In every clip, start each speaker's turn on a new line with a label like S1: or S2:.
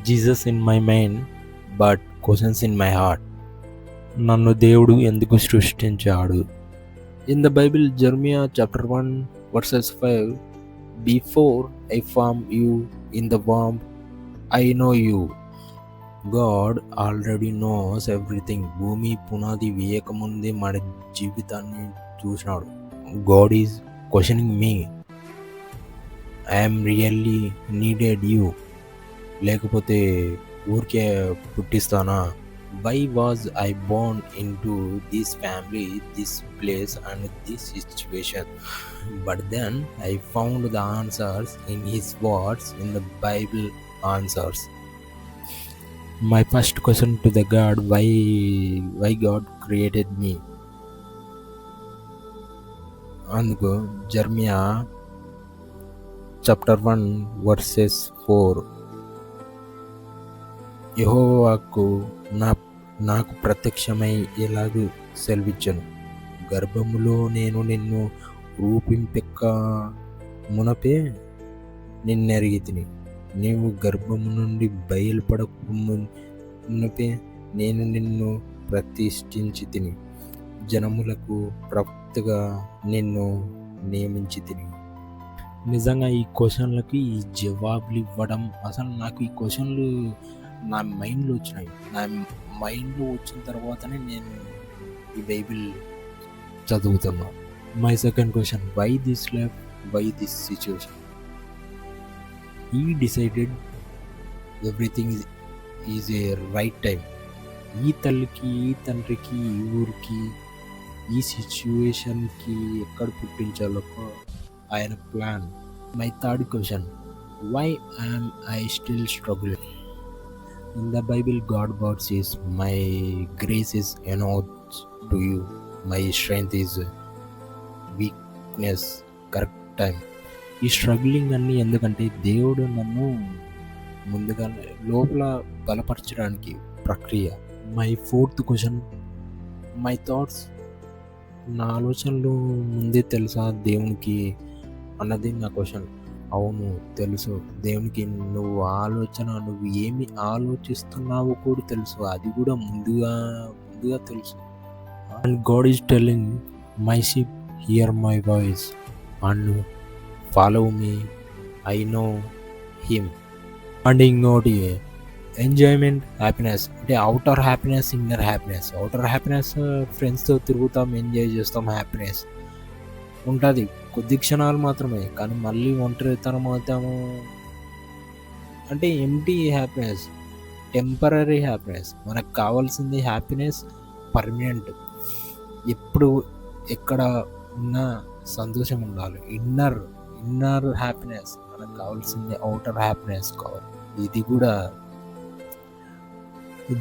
S1: Jesus in my mind but questions in my heart. నన్ను దేవుడు ఎందుకు సృష్టించాడు? In the Bible, Jeremiah chapter 1 verses 5, before I form you in the womb I know you. God already knows everything. భూమి పునాది వేయకముందే మన జీవితాన్ని చూసినాడు. God is questioning me, I'm really needed you, లేకపోతే ఊరికే పుట్టిస్తానా? Why was I born into this family, this place and this situation? But then I found the answers in his words, in the Bible answers. My first question to the God, why God created me? అందుకు Jeremiah chapter 1 verses 4, యెహోవాకు నాకు ప్రత్యక్షమై ఎలాగూ సెలవిచ్చెను, గర్భములో నేను నిన్ను రూపింపెక్క మునపే నిన్నెరిగితిని, నీవు గర్భము నుండి బయలుపడక మునుపే నేను నిన్ను ప్రతిష్ఠించి తిని, జనములకు ప్రవక్తగా నిన్ను నియమించి తిని. నిజంగా ఈ క్వశ్చన్లకి ఈ జవాబులు ఇవ్వడం, అసలు నాకు ఈ క్వశ్చన్లు నా మైండ్లో వచ్చినాయి. నా మైండ్లో వచ్చిన తర్వాతనే నేను ఈ బైబిల్ చదువుతున్నా. My second question, why this life, why this situation? He decided everything is a right time. ఈ తల్లికి, ఈ తండ్రికి, ఈ ఊరికి, ఈ సిచ్యువేషన్కి ఎక్కడ పుట్టించాలో ఆయన plan. My third question, why am I still struggling? In the Bible God says, my grace is enough to you, my strength is weakness. Correct time. ఈ స్ట్రగ్లింగ్ అన్నీ ఎందుకంటే దేవుడు నన్ను ముందుగా లోపల బలపరచడానికి ప్రక్రియ. My fourth question, my thoughts, నా ఆలోచనలు ముందే తెలుసా దేవునికి అన్నది నా క్వశ్చన్. అవును తెలుసు దేవునికి. నువ్వు ఏమి ఆలోచిస్తున్నావో కూడా తెలుసు, అది కూడా ముందుగా తెలుసు. And God is telling my sheep here my voice and follow me, I know him. And ఇంకోటి ఎంజాయ్మెంట్, హ్యాపీనెస్. అంటే outer happiness, inner happiness. Outer happiness ఫ్రెండ్స్తో తిరుగుతాం, ఎంజాయ్ చేస్తాం, హ్యాపీనెస్ ఉంటుంది కొద్ది క్షణాలు మాత్రమే. కానీ మళ్ళీ ఒంటరితనం అవుతాము. అంటే ఎంటీ హ్యాపీనెస్, టెంపరీ హ్యాపీనెస్. మనకు కావాల్సింది హ్యాపీనెస్ పర్మనెంట్, ఎప్పుడు ఎక్కడ ఉన్నా సంతోషం ఉండాలి. ఇన్నర్ హ్యాపీనెస్ మనకు కావాల్సింది, అవుటర్ హ్యాపీనెస్ కావాలి. ఇది కూడా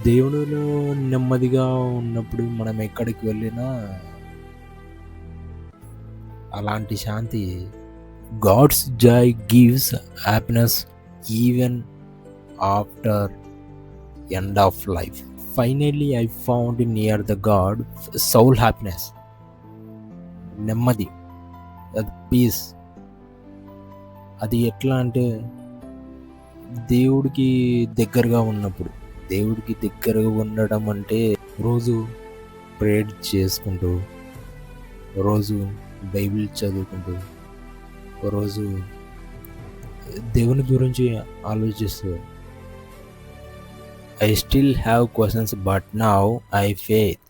S1: దేవుడిలో నెమ్మదిగా ఉన్నప్పుడు మనం ఎక్కడికి వెళ్ళినా అలాంటి శాంతి. God's joy gives happiness even after end of life. Finally I found near the God soul happiness, నెమ్మది, అది పీస్. అది ఎట్లా అంటే దేవుడికి దగ్గరగా ఉన్నప్పుడు. దేవుడికి దగ్గరగా ఉండడం అంటే రోజు ప్రేయర్ చేసుకుంటూ, రోజు బైబిల్ చదువుకుంటూ, రోజు దేవుని గురించి ఆలోచిస్తూ. I still have questions but now I faith.